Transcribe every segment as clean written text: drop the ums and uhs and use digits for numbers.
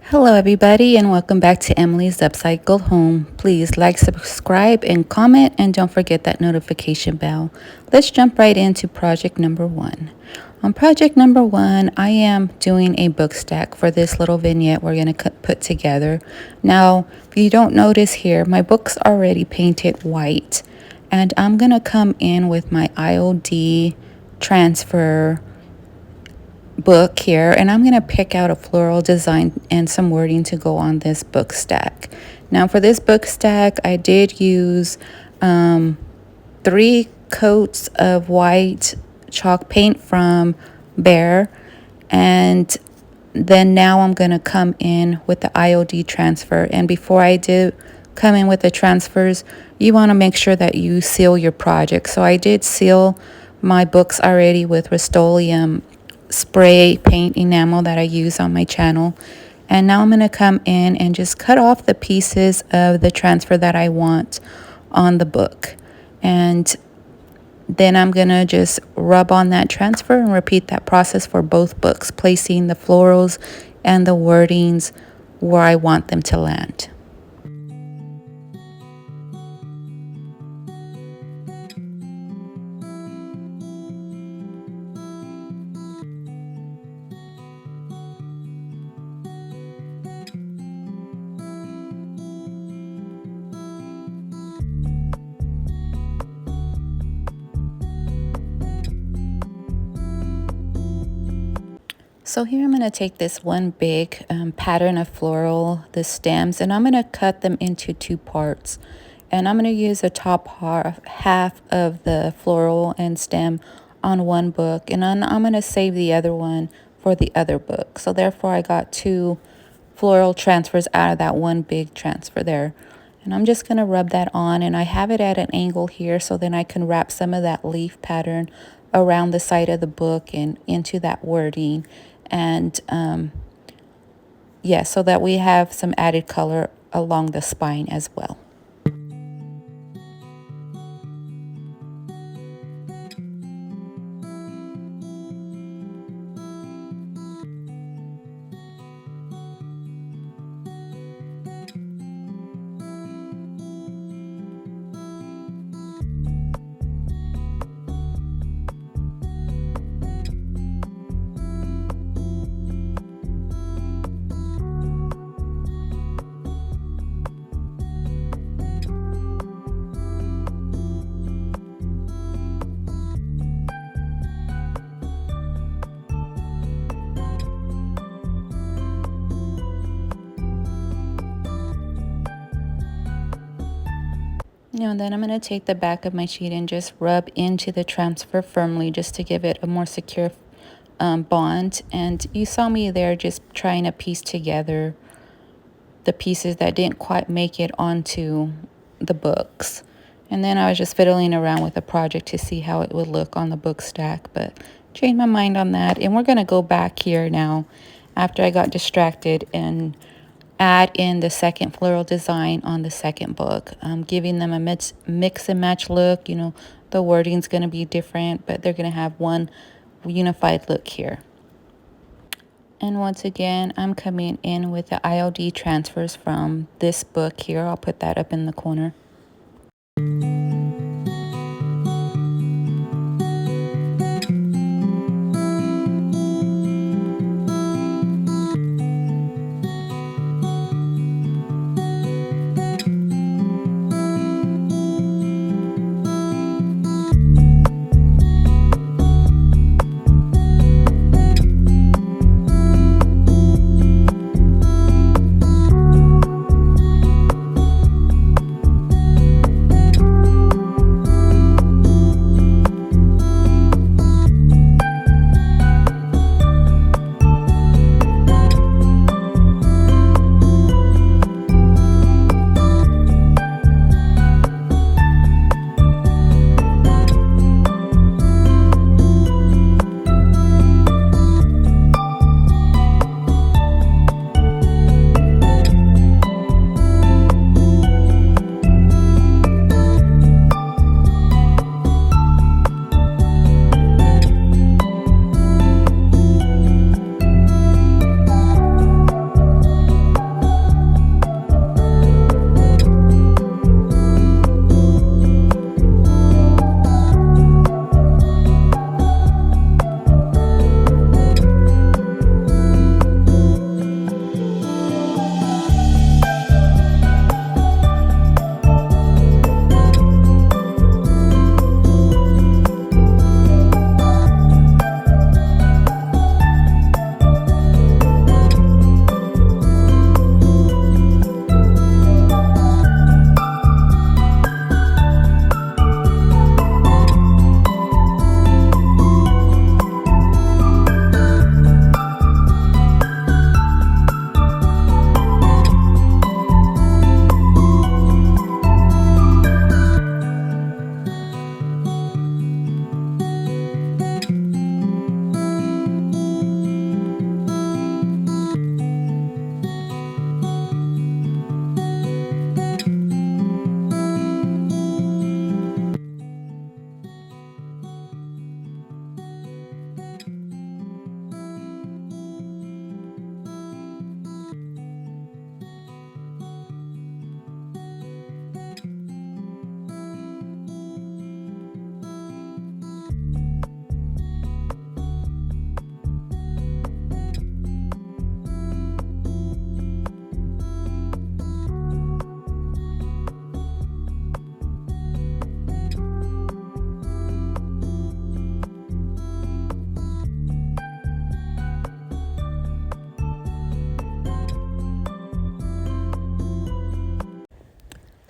Hello, everybody, and welcome back to Emily's Upcycled Home. Please like, subscribe, and comment, and don't forget that notification bell. Let's jump right into project number one. On project number one, I am doing a book stack for this little vignette we're going to put together. Now, if you don't notice here, my book's already painted white, and I'm going to come in with my IOD transfer book here, and I'm going to pick out a floral design and some wording to go on this book stack. Now for this book stack, I did use 3 coats of white chalk paint from Bear, and then now I'm going to come in with the IOD transfer. And before I do come in with the transfers, you want to make sure that you seal your project. So I did seal my books already with Rust-Oleum spray paint enamel that I use on my channel. And now I'm going to come in and just cut off the pieces of the transfer that I want on the book. And then I'm going to just rub on that transfer and repeat that process for both books, placing the florals and the wordings where I want them to land. So here I'm going to take this one big pattern of floral, the stems, and I'm going to cut them into 2 parts. And I'm going to use the top half of the floral and stem on one book, and I'm going to save the other one for the other book. So therefore I got 2 floral transfers out of that one big transfer there. And I'm just going to rub that on, and I have it at an angle here so then I can wrap some of that leaf pattern around the side of the book and into that wording. And so that we have some added color along the spine as well. Now then I'm going to take the back of my sheet and just rub into the transfer firmly just to give it a more secure bond. And you saw me there just trying to piece together the pieces that didn't quite make it onto the books. And then I was just fiddling around with the project to see how it would look on the book stack, but changed my mind on that. And we're going to go back here now after I got distracted and add in the second floral design on the second book, giving them a mix and match look. You know, the wording's going to be different, but they're going to have one unified look here. And once again, I'm coming in with the IOD transfers from this book here. I'll put that up in the corner.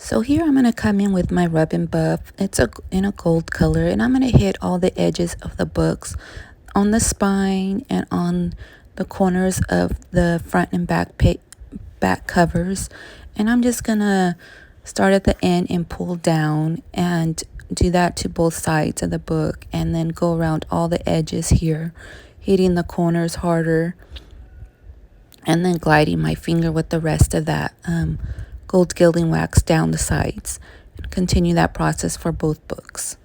So here I'm going to come in with my rub and buff. It's in a gold color, and I'm going to hit all the edges of the books on the spine and on the corners of the front and back covers. And I'm just going to start at the end and pull down and do that to both sides of the book, and then go around all the edges here, hitting the corners harder, and then gliding my finger with the rest of that gold gilding wax down the sides, and continue that process for both books.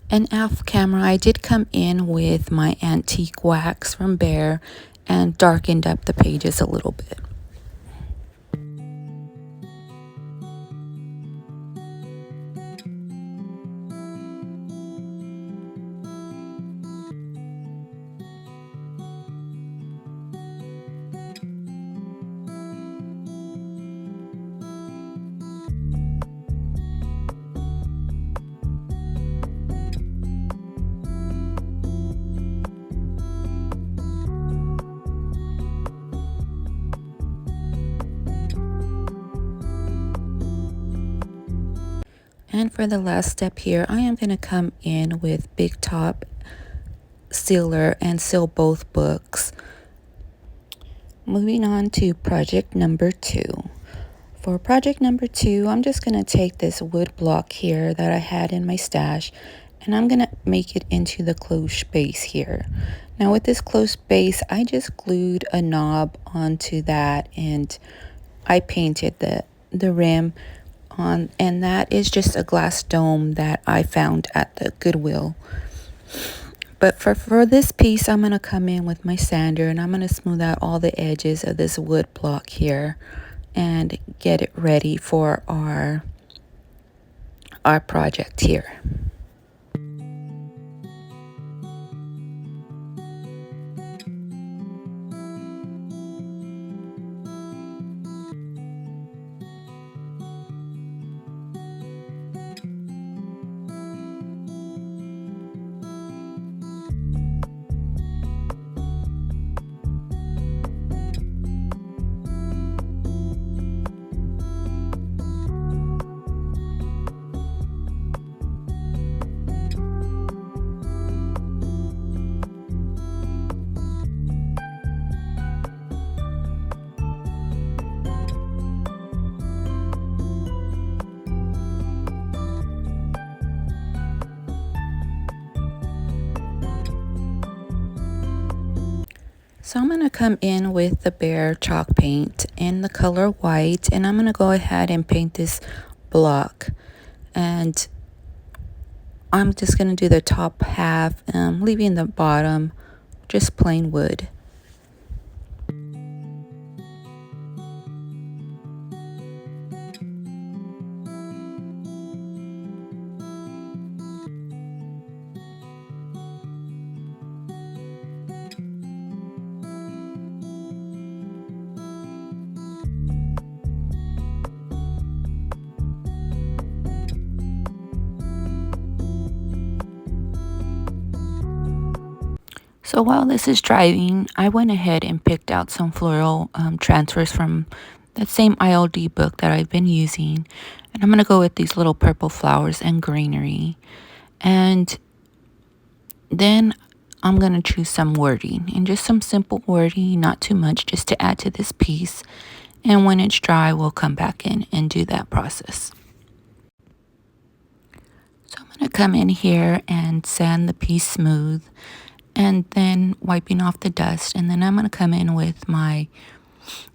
And off camera, I did come in with my antique wax from Bear and darkened up the pages a little bit. And for the last step here, I am going to come in with Big Top sealer and seal both books. Moving on to project number 2. For project number 2, I'm just going to take this wood block here that I had in my stash, and I'm going to make it into the closed space here. Now with this closed space, I just glued a knob onto that, and I painted the rim on, and that is just a glass dome that I found at the Goodwill. But for this piece, I'm going to come in with my sander, and I'm going to smooth out all the edges of this wood block here and get it ready for our project here. So I'm going to come in with the Bear chalk paint in the color white, and I'm going to go ahead and paint this block. And I'm just going to do the top half, leaving the bottom just plain wood. So while this is drying, I went ahead and picked out some floral transfers from that same ILD book that I've been using. And I'm going to go with these little purple flowers and greenery. And then I'm going to choose some wording, and just some simple wording, not too much, just to add to this piece. And when it's dry, we'll come back in and do that process. So I'm going to come in here and sand the piece smooth, and then wiping off the dust. And then I'm going to come in with my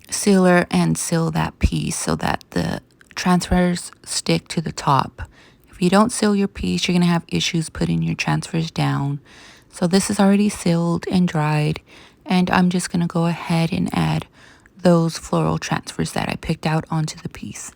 sealer and seal that piece so that the transfers stick to the top. If you don't seal your piece, you're going to have issues putting your transfers down. So this is already sealed and dried, and I'm just going to go ahead and add those floral transfers that I picked out onto the piece.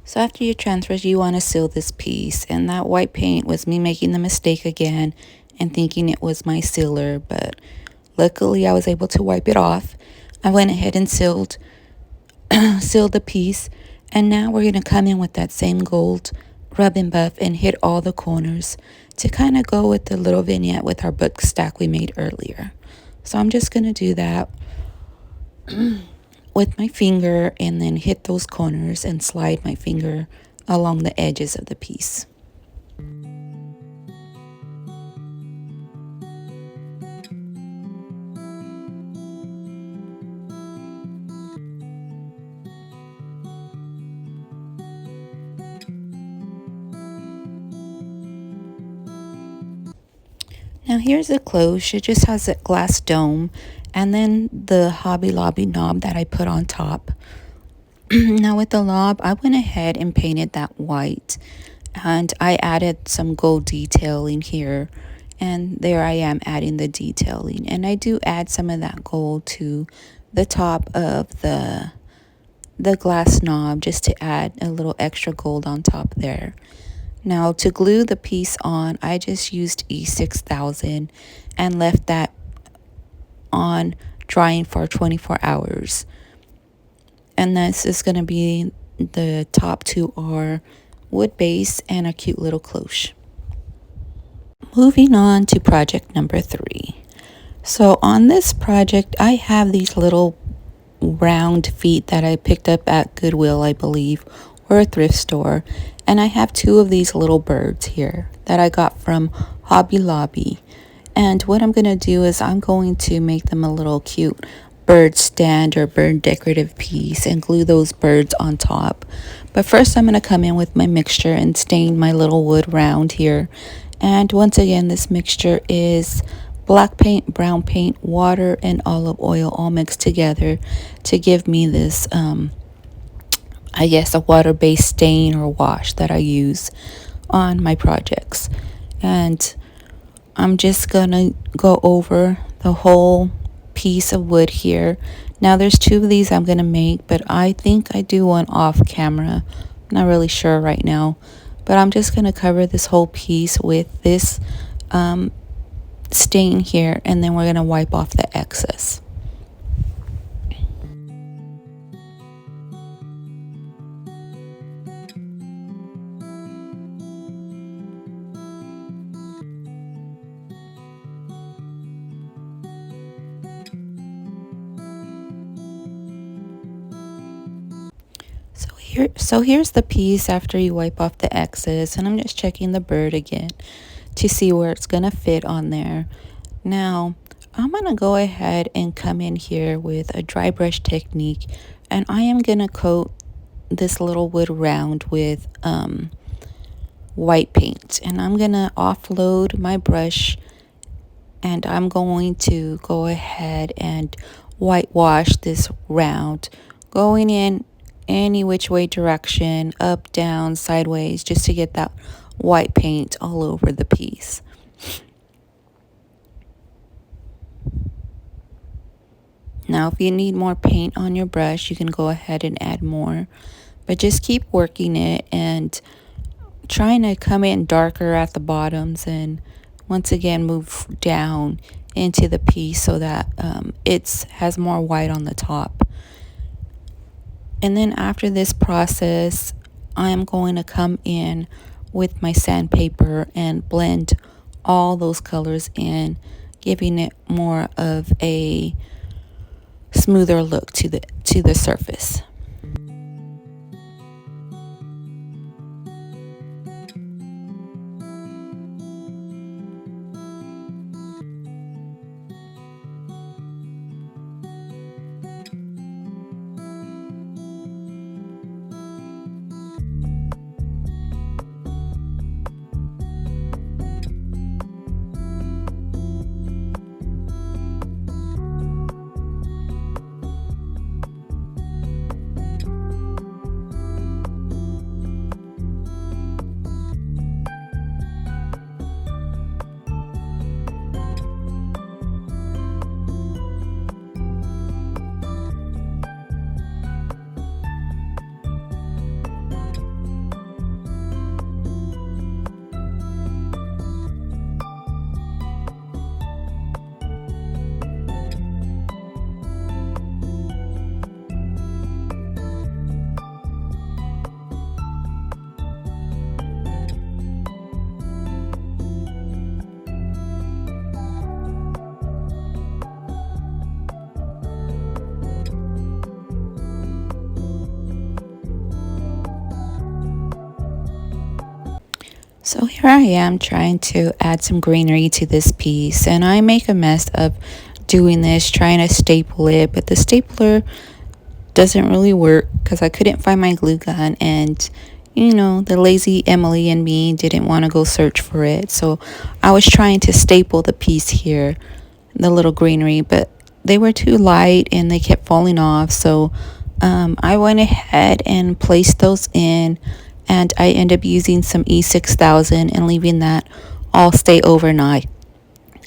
So after you transfer, you want to seal this piece. And that white paint was me making the mistake again and thinking it was my sealer. But luckily, I was able to wipe it off. I went ahead and sealed the piece. And now we're going to come in with that same gold rub and buff and hit all the corners to kind of go with the little vignette with our book stack we made earlier. So I'm just going to do that with my finger and then hit those corners and slide my finger along the edges of the piece. Now here's the close. It just has a glass dome and then the Hobby Lobby knob that I put on top. Now with the knob, I went ahead and painted that white and I added some gold detailing here. And there I am adding the detailing. And I do add some of that gold to the top of the glass knob just to add a little extra gold on top there. Now to glue the piece on, I just used E6000 and left that on drying for 24 hours. And this is going to be the top two are wood base and a cute little cloche. Moving on to project number 3. So on this project, I have these little round feet that I picked up at Goodwill, I believe, or a thrift store. And I have 2 of these little birds here that I got from Hobby Lobby. And what I'm going to do is I'm going to make them a little cute bird stand or bird decorative piece and glue those birds on top. But first I'm going to come in with my mixture and stain my little wood round here. And once again, this mixture is black paint, brown paint, water, and olive oil all mixed together to give me this I guess a water-based stain or wash that I use on my projects. And I'm just gonna go over the whole piece of wood here. Now there's 2 of these I'm gonna make, but I think I do one off camera. I'm not really sure right now, but I'm just gonna cover this whole piece with this stain here, and then we're gonna wipe off the excess. So here's the piece after you wipe off the excess, and I'm just checking the bird again to see where it's gonna fit on there. Now I'm gonna go ahead and come in here with a dry brush technique, and I am gonna coat this little wood round with white paint, and I'm gonna offload my brush and I'm going to go ahead and whitewash this round, going in any which way direction, up, down, sideways, just to get that white paint all over the piece. Now if you need more paint on your brush, you can go ahead and add more, but just keep working it and trying to come in darker at the bottoms, and once again move down into the piece so that it has more white on the top. And then after this process, I'm going to come in with my sandpaper and blend all those colors in, giving it more of a smoother look to the surface. So here I am trying to add some greenery to this piece, and I make a mess of doing this, trying to staple it, but the stapler doesn't really work because I couldn't find my glue gun, and the lazy Emily and me didn't want to go search for it. So I was trying to staple the piece here, the little greenery, but they were too light and they kept falling off. So I went ahead and placed those in, and I ended up using some E6000 and leaving that all stay overnight,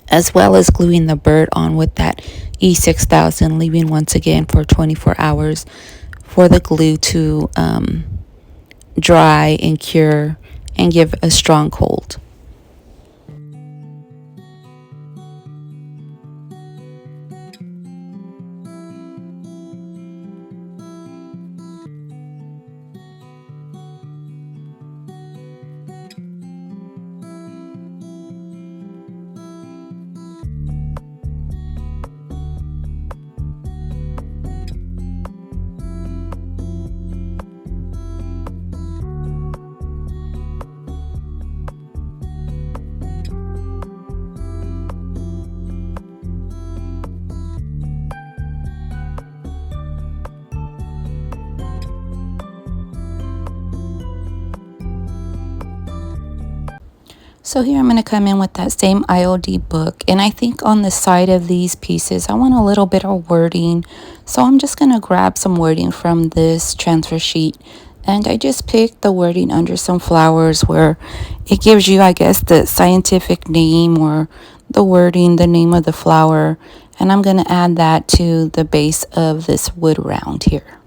as well as gluing the bird on with that E6000, leaving once again for 24 hours for the glue to dry and cure and give a strong cold. So here I'm going to come in with that same IOD book, and I think on the side of these pieces I want a little bit of wording, so I'm just going to grab some wording from this transfer sheet, and I just picked the wording under some flowers where it gives you, I guess, the scientific name or the wording, the name of the flower, and I'm going to add that to the base of this wood round here.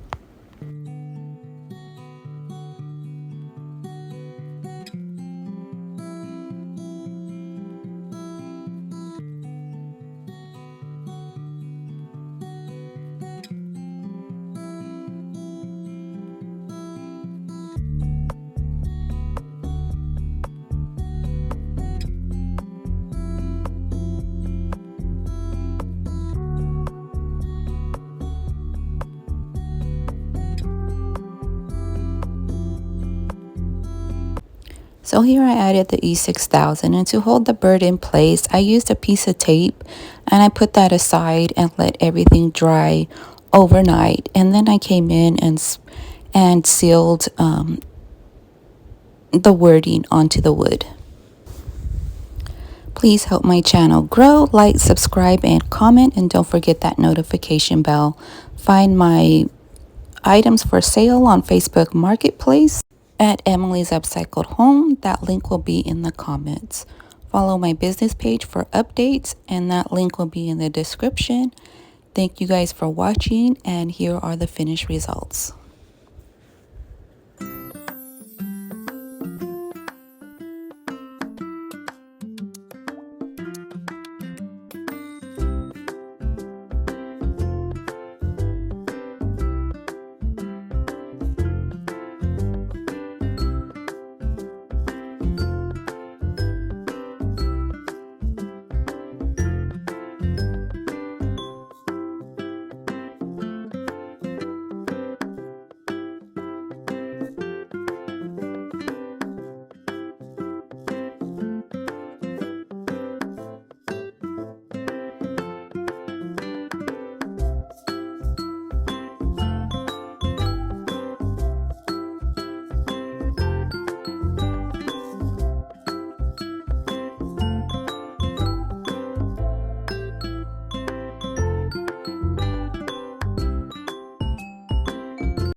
So here I added the E6000, and to hold the bird in place, I used a piece of tape and I put that aside and let everything dry overnight. And then I came in and sealed the wording onto the wood. Please help my channel grow, like, subscribe, and comment, and don't forget that notification bell. Find my items for sale on Facebook Marketplace at Emily's Upcycled Home. That link will be in the comments. Follow my business page for updates, and that link will be in the description. Thank you guys for watching, and here are the finished results.